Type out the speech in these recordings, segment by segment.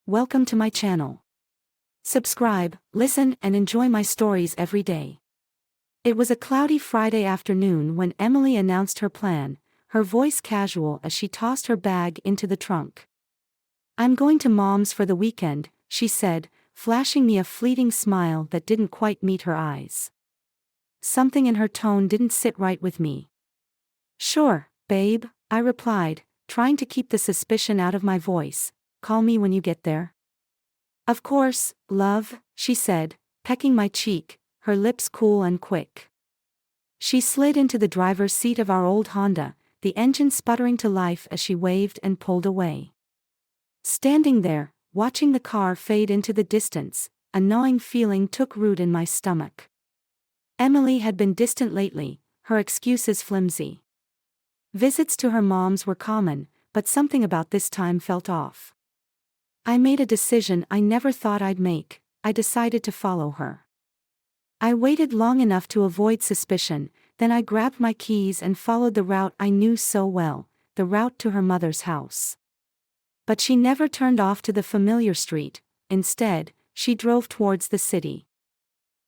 Welcome to my channel. Subscribe, listen, and enjoy my stories every day. It was a cloudy Friday afternoon when Emily announced her plan, her voice casual as she tossed her bag into the trunk. "I'm going to Mom's for the weekend," she said, flashing me a fleeting smile that didn't quite meet her eyes. Something in her tone didn't sit right with me. "Sure, babe," I replied, trying to keep the suspicion out of my voice. "Call me when you get there." "Of course, love," she said, pecking my cheek, her lips cool and quick. She slid into the driver's seat of our old Honda, the engine sputtering to life as she waved and pulled away. Standing there, watching the car fade into the distance, a gnawing feeling took root in my stomach. Emily had been distant lately, her excuses flimsy. Visits to her mom's were common, but something about this time felt off. I made a decision I never thought I'd make. I decided to follow her. I waited long enough to avoid suspicion, then I grabbed my keys and followed the route I knew so well, the route to her mother's house. But she never turned off to the familiar street. Instead, she drove towards the city.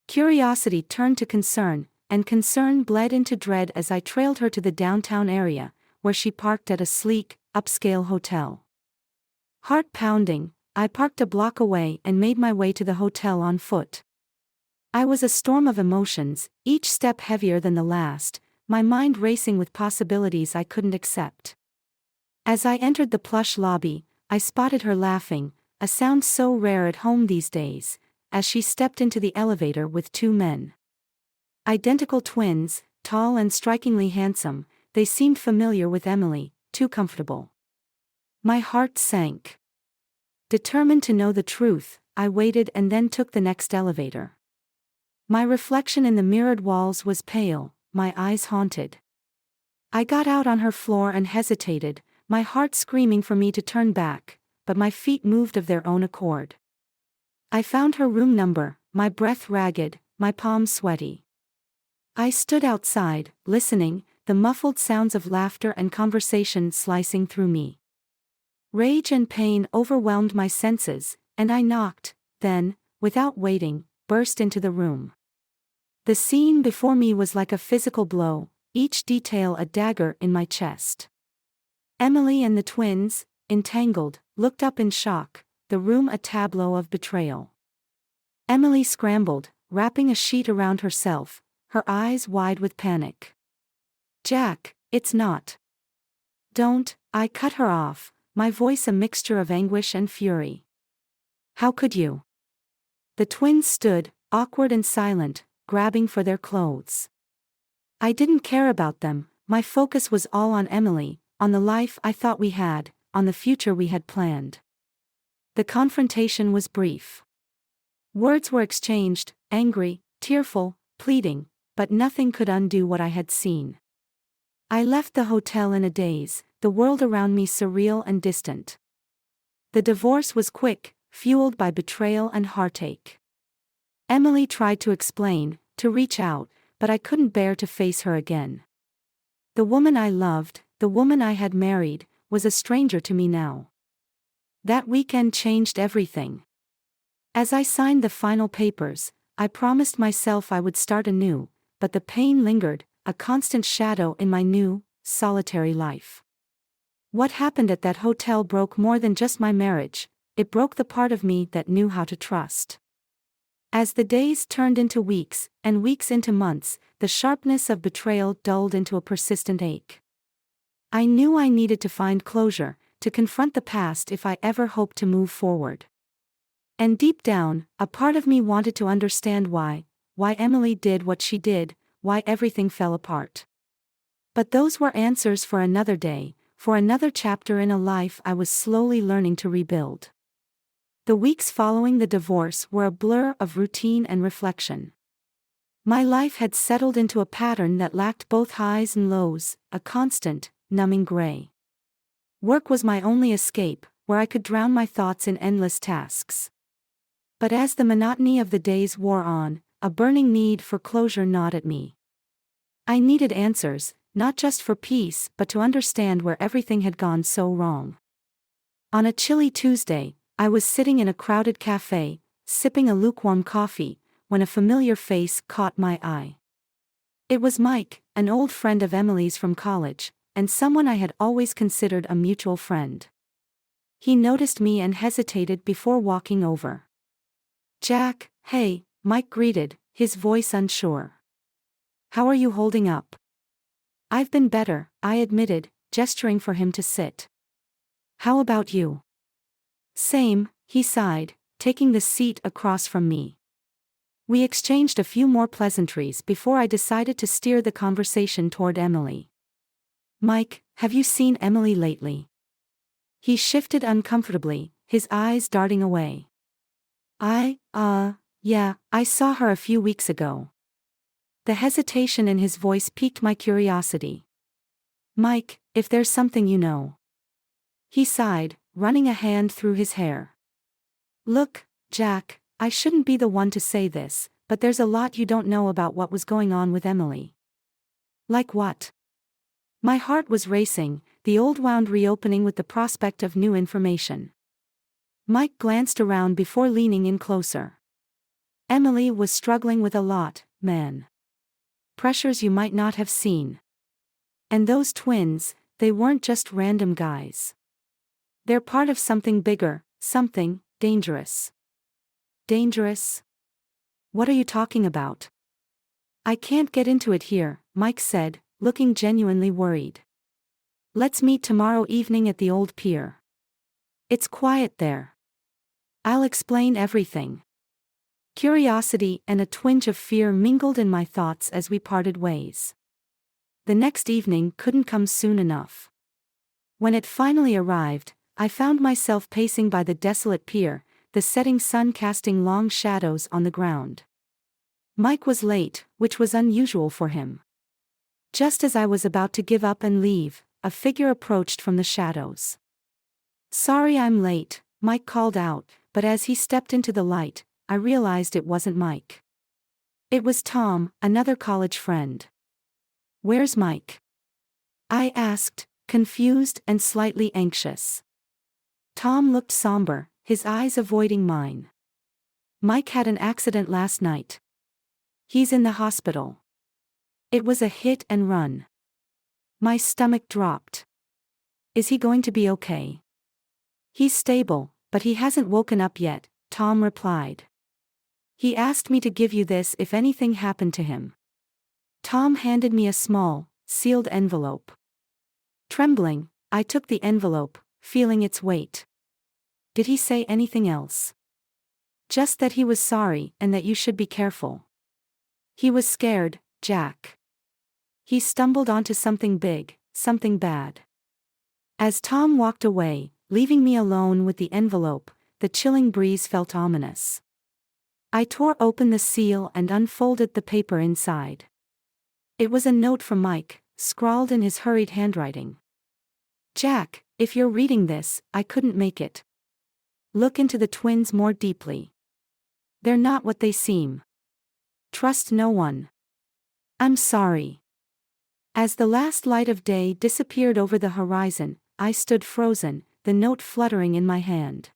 Curiosity turned to concern, and concern bled into dread as I trailed her to the downtown area, where she parked at a sleek, upscale hotel. Heart pounding, I parked a block away and made my way to the hotel on foot. I was a storm of emotions, each step heavier than the last, my mind racing with possibilities I couldn't accept. As I entered the plush lobby, I spotted her laughing, a sound so rare at home these days, as she stepped into the elevator with two men. Identical twins, tall and strikingly handsome, they seemed familiar with Emily, too comfortable. My heart sank. Determined to know the truth, I waited and then took the next elevator. My reflection in the mirrored walls was pale, my eyes haunted. I got out on her floor and hesitated, my heart screaming for me to turn back, but my feet moved of their own accord. I found her room number, my breath ragged, my palms sweaty. I stood outside, listening, the muffled sounds of laughter and conversation slicing through me. Rage and pain overwhelmed my senses, and I knocked, then, without waiting, burst into the room. The scene before me was like a physical blow, each detail a dagger in my chest. Emily and the twins, entangled, looked up in shock, the room a tableau of betrayal. Emily scrambled, wrapping a sheet around herself, her eyes wide with panic. "Jack, it's not." "Don't," I cut her off, my voice a mixture of anguish and fury. "How could you?" The twins stood, awkward and silent, grabbing for their clothes. I didn't care about them, my focus was all on Emily, on the life I thought we had, on the future we had planned. The confrontation was brief. Words were exchanged, angry, tearful, pleading, but nothing could undo what I had seen. I left the hotel in a daze, the world around me surreal and distant. The divorce was quick, fueled by betrayal and heartache. Emily tried to explain, to reach out, but I couldn't bear to face her again. The woman I loved, the woman I had married, was a stranger to me now. That weekend changed everything. As I signed the final papers, I promised myself I would start anew, but the pain lingered, a constant shadow in my new, solitary life. What happened at that hotel broke more than just my marriage, it broke the part of me that knew how to trust. As the days turned into weeks, and weeks into months, the sharpness of betrayal dulled into a persistent ache. I knew I needed to find closure, to confront the past if I ever hoped to move forward. And deep down, a part of me wanted to understand why Emily did what she did, why everything fell apart. But those were answers for another day, for another chapter in a life I was slowly learning to rebuild. The weeks following the divorce were a blur of routine and reflection. My life had settled into a pattern that lacked both highs and lows, a constant, numbing gray. Work was my only escape, where I could drown my thoughts in endless tasks. But as the monotony of the days wore on, a burning need for closure gnawed at me. I needed answers, not just for peace but to understand where everything had gone so wrong. On a chilly Tuesday, I was sitting in a crowded cafe, sipping a lukewarm coffee, when a familiar face caught my eye. It was Mike, an old friend of Emily's from college, and someone I had always considered a mutual friend. He noticed me and hesitated before walking over. "Jack, hey," Mike greeted, his voice unsure. "How are you holding up?" "I've been better," I admitted, gesturing for him to sit. "How about you?" "Same," he sighed, taking the seat across from me. We exchanged a few more pleasantries before I decided to steer the conversation toward Emily. "Mike, have you seen Emily lately?" He shifted uncomfortably, his eyes darting away. Yeah, I saw her a few weeks ago." The hesitation in his voice piqued my curiosity. "Mike, if there's something you know." He sighed, running a hand through his hair. "Look, Jack, I shouldn't be the one to say this, but there's a lot you don't know about what was going on with Emily." "Like what?" My heart was racing, the old wound reopening with the prospect of new information. Mike glanced around before leaning in closer. "Emily was struggling with a lot, man. Pressures you might not have seen. And those twins, they weren't just random guys. They're part of something bigger, something dangerous." "Dangerous? What are you talking about?" "I can't get into it here," Mike said, looking genuinely worried. "Let's meet tomorrow evening at the old pier. It's quiet there. I'll explain everything." Curiosity and a twinge of fear mingled in my thoughts as we parted ways. The next evening couldn't come soon enough. When it finally arrived, I found myself pacing by the desolate pier, the setting sun casting long shadows on the ground. Mike was late, which was unusual for him. Just as I was about to give up and leave, a figure approached from the shadows. "Sorry I'm late," Mike called out, but as he stepped into the light, I realized it wasn't Mike. It was Tom, another college friend. "Where's Mike?" I asked, confused and slightly anxious. Tom looked somber, his eyes avoiding mine. "Mike had an accident last night. He's in the hospital. It was a hit and run." My stomach dropped. "Is he going to be okay?" "He's stable, but he hasn't woken up yet," Tom replied. "He asked me to give you this if anything happened to him." Tom handed me a small, sealed envelope. Trembling, I took the envelope, feeling its weight. "Did he say anything else?" "Just that he was sorry and that you should be careful." "He was scared, Jack. He stumbled onto something big, something bad." As Tom walked away, leaving me alone with the envelope, the chilling breeze felt ominous. I tore open the seal and unfolded the paper inside. It was a note from Mike, scrawled in his hurried handwriting. "Jack, if you're reading this, I couldn't make it. Look into the twins more deeply. They're not what they seem. Trust no one. I'm sorry." As the last light of day disappeared over the horizon, I stood frozen, the note fluttering in my hand.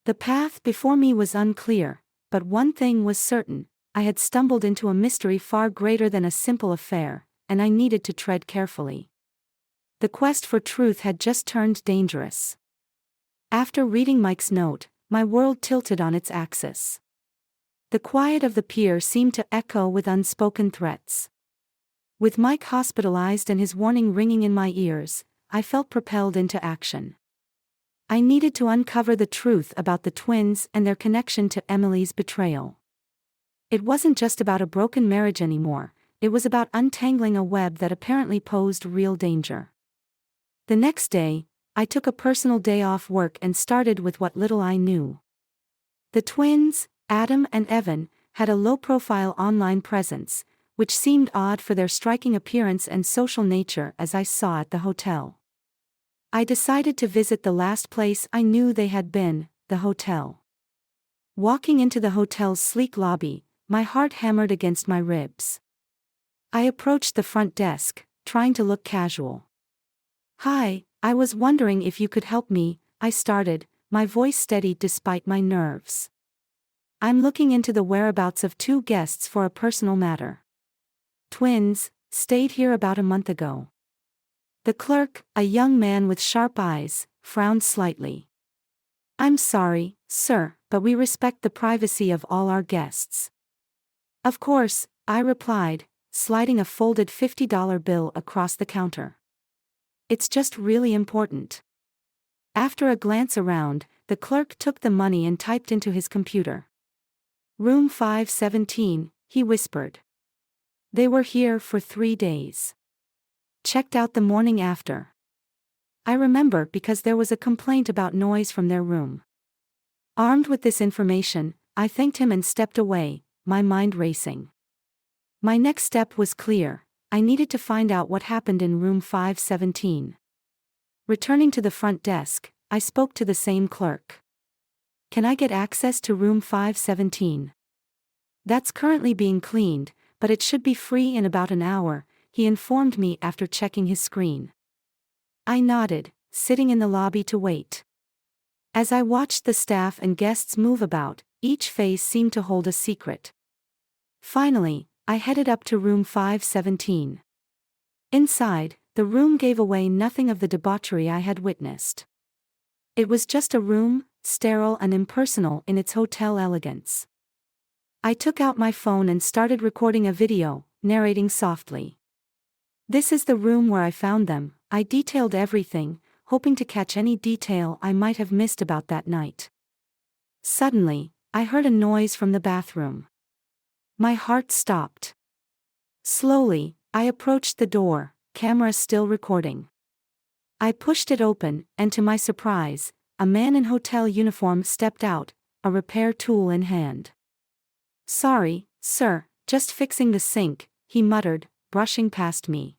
The path before me was unclear, but one thing was certain: I had stumbled into a mystery far greater than a simple affair, and I needed to tread carefully. The quest for truth had just turned dangerous. After reading Mike's note, my world tilted on its axis. The quiet of the pier seemed to echo with unspoken threats. With Mike hospitalized and his warning ringing in my ears, I felt propelled into action. I needed to uncover the truth about the twins and their connection to Emily's betrayal. It wasn't just about a broken marriage anymore, it was about untangling a web that apparently posed real danger. The next day, I took a personal day off work and started with what little I knew. The twins, Adam and Evan, had a low-profile online presence, which seemed odd for their striking appearance and social nature as I saw at the hotel. I decided to visit the last place I knew they had been, the hotel. Walking into the hotel's sleek lobby, my heart hammered against my ribs. I approached the front desk, trying to look casual. "Hi, I was wondering if you could help me," I started, my voice steady despite my nerves. I'm looking into the whereabouts of two guests for a personal matter. Twins, stayed here about a month ago. The clerk, a young man with sharp eyes, frowned slightly. I'm sorry, sir, but we respect the privacy of all our guests. Of course, I replied, sliding a folded $50 bill across the counter. It's just really important. After a glance around, the clerk took the money and typed into his computer. Room 517, he whispered. They were here for 3 days. Checked out the morning after. I remember because there was a complaint about noise from their room. Armed with this information, I thanked him and stepped away, my mind racing. My next step was clear. I needed to find out what happened in room 517. Returning to the front desk, I spoke to the same clerk. Can I get access to room 517? That's currently being cleaned, but it should be free in about an hour, he informed me after checking his screen. I nodded, sitting in the lobby to wait. As I watched the staff and guests move about, each face seemed to hold a secret. Finally, I headed up to room 517. Inside, the room gave away nothing of the debauchery I had witnessed. It was just a room, sterile and impersonal in its hotel elegance. I took out my phone and started recording a video, narrating softly. This is the room where I found them. I detailed everything, hoping to catch any detail I might have missed about that night. Suddenly, I heard a noise from the bathroom. My heart stopped. Slowly, I approached the door, camera still recording. I pushed it open, and to my surprise, a man in hotel uniform stepped out, a repair tool in hand. Sorry, sir, just fixing the sink, he muttered, brushing past me.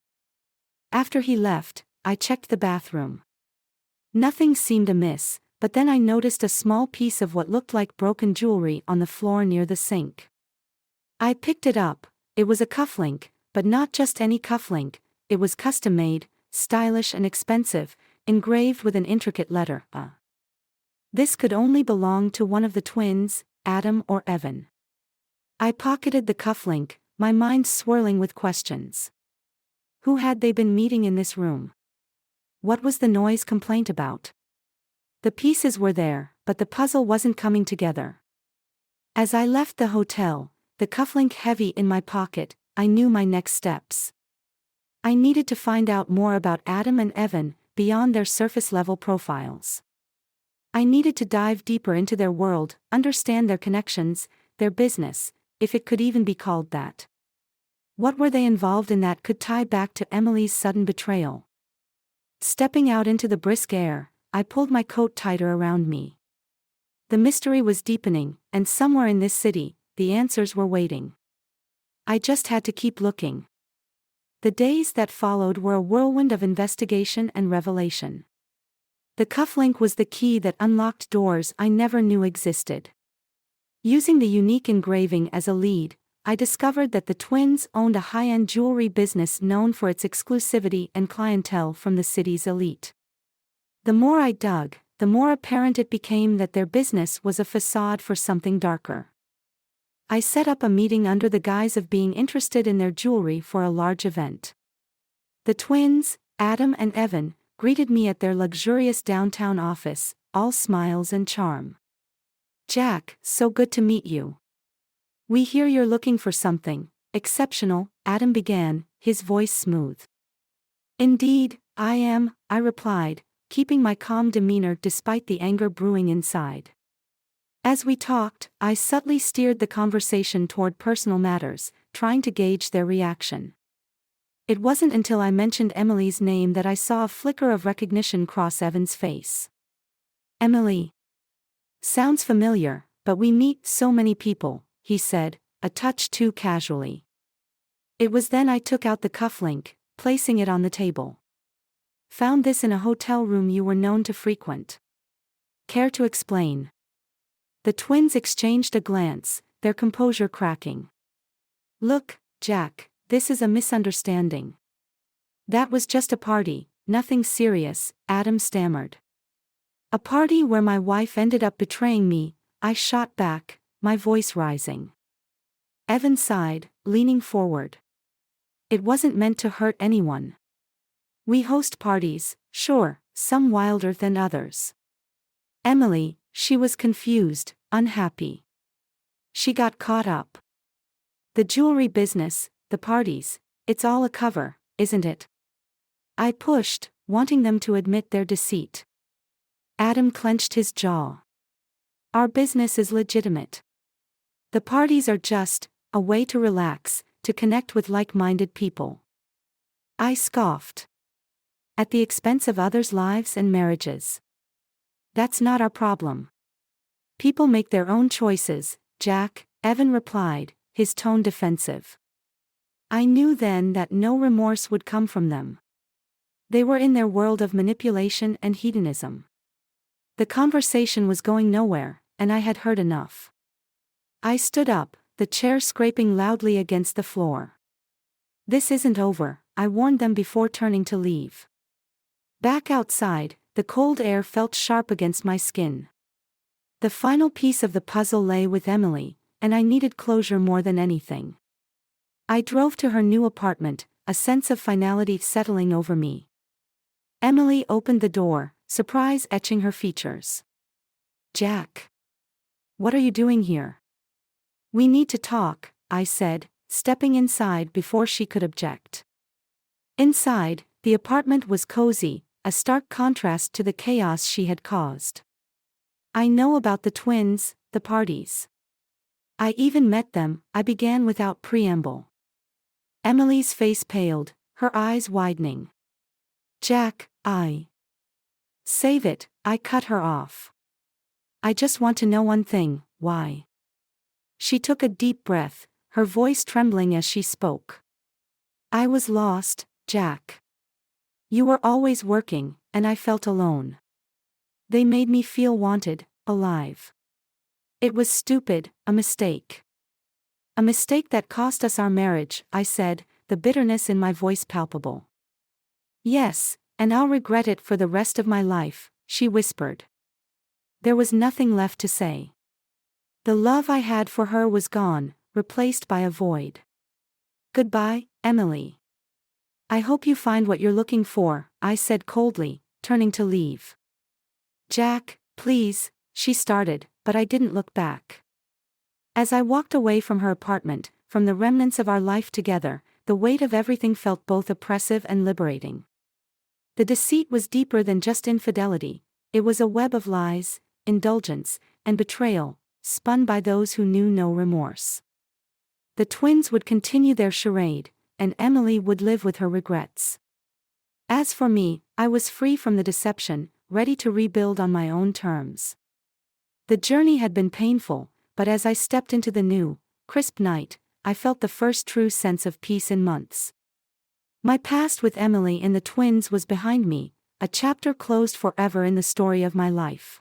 After he left, I checked the bathroom. Nothing seemed amiss, but then I noticed a small piece of what looked like broken jewelry on the floor near the sink. I picked it up. It was a cufflink, but not just any cufflink, it was custom-made, stylish and expensive, engraved with an intricate letter, A. This could only belong to one of the twins, Adam or Evan. I pocketed the cufflink, my mind swirling with questions. Who had they been meeting in this room? What was the noise complaint about? The pieces were there, but the puzzle wasn't coming together. As I left the hotel, the cufflink heavy in my pocket, I knew my next steps. I needed to find out more about Adam and Evan, beyond their surface-level profiles. I needed to dive deeper into their world, understand their connections, their business, if it could even be called that. What were they involved in that could tie back to Emily's sudden betrayal? Stepping out into the brisk air, I pulled my coat tighter around me. The mystery was deepening, and somewhere in this city, the answers were waiting. I just had to keep looking. The days that followed were a whirlwind of investigation and revelation. The cufflink was the key that unlocked doors I never knew existed. Using the unique engraving as a lead, I discovered that the twins owned a high-end jewelry business known for its exclusivity and clientele from the city's elite. The more I dug, the more apparent it became that their business was a facade for something darker. I set up a meeting under the guise of being interested in their jewelry for a large event. The twins, Adam and Evan, greeted me at their luxurious downtown office, all smiles and charm. Jack, so good to meet you. We hear you're looking for something exceptional, Adam began, his voice smooth. Indeed, I am, I replied, keeping my calm demeanor despite the anger brewing inside. As we talked, I subtly steered the conversation toward personal matters, trying to gauge their reaction. It wasn't until I mentioned Emily's name that I saw a flicker of recognition cross Evan's face. Emily. Sounds familiar, but we meet so many people, he said, a touch too casually. It was then I took out the cufflink, placing it on the table. Found this in a hotel room you were known to frequent. Care to explain? The twins exchanged a glance, their composure cracking. Look, Jack, this is a misunderstanding. That was just a party, nothing serious, Adam stammered. A party where my wife ended up betraying me, I shot back, my voice rising. Evan sighed, leaning forward. It wasn't meant to hurt anyone. We host parties, sure, some wilder than others. Emily, she was confused, unhappy. She got caught up. The jewelry business, the parties, it's all a cover, isn't it? I pushed, wanting them to admit their deceit. Adam clenched his jaw. Our business is legitimate. The parties are just a way to relax, to connect with like-minded people. I scoffed. At the expense of others' lives and marriages. That's not our problem. People make their own choices, Jack, Evan replied, his tone defensive. I knew then that no remorse would come from them. They were in their world of manipulation and hedonism. The conversation was going nowhere, and I had heard enough. I stood up, the chair scraping loudly against the floor. This isn't over, I warned them before turning to leave. Back outside, the cold air felt sharp against my skin. The final piece of the puzzle lay with Emily, and I needed closure more than anything. I drove to her new apartment, a sense of finality settling over me. Emily opened the door, surprise etching her features. Jack. What are you doing here? We need to talk, I said, stepping inside before she could object. Inside, the apartment was cozy, a stark contrast to the chaos she had caused. I know about the twins, the parties. I even met them, I began without preamble. Emily's face paled, her eyes widening. Jack, Save it, I cut her off. I just want to know one thing, why? She took a deep breath, her voice trembling as she spoke. I was lost, Jack. You were always working, and I felt alone. They made me feel wanted, alive. It was stupid, a mistake. A mistake that cost us our marriage, I said, the bitterness in my voice palpable. Yes, and I'll regret it for the rest of my life, she whispered. There was nothing left to say. The love I had for her was gone, replaced by a void. Goodbye, Emily. I hope you find what you're looking for, I said coldly, turning to leave. Jack, please, she started, but I didn't look back. As I walked away from her apartment, from the remnants of our life together, the weight of everything felt both oppressive and liberating. The deceit was deeper than just infidelity, it was a web of lies, indulgence, and betrayal, spun by those who knew no remorse. The twins would continue their charade, and Emily would live with her regrets. As for me, I was free from the deception, ready to rebuild on my own terms. The journey had been painful, but as I stepped into the new, crisp night, I felt the first true sense of peace in months. My past with Emily and the twins was behind me, a chapter closed forever in the story of my life.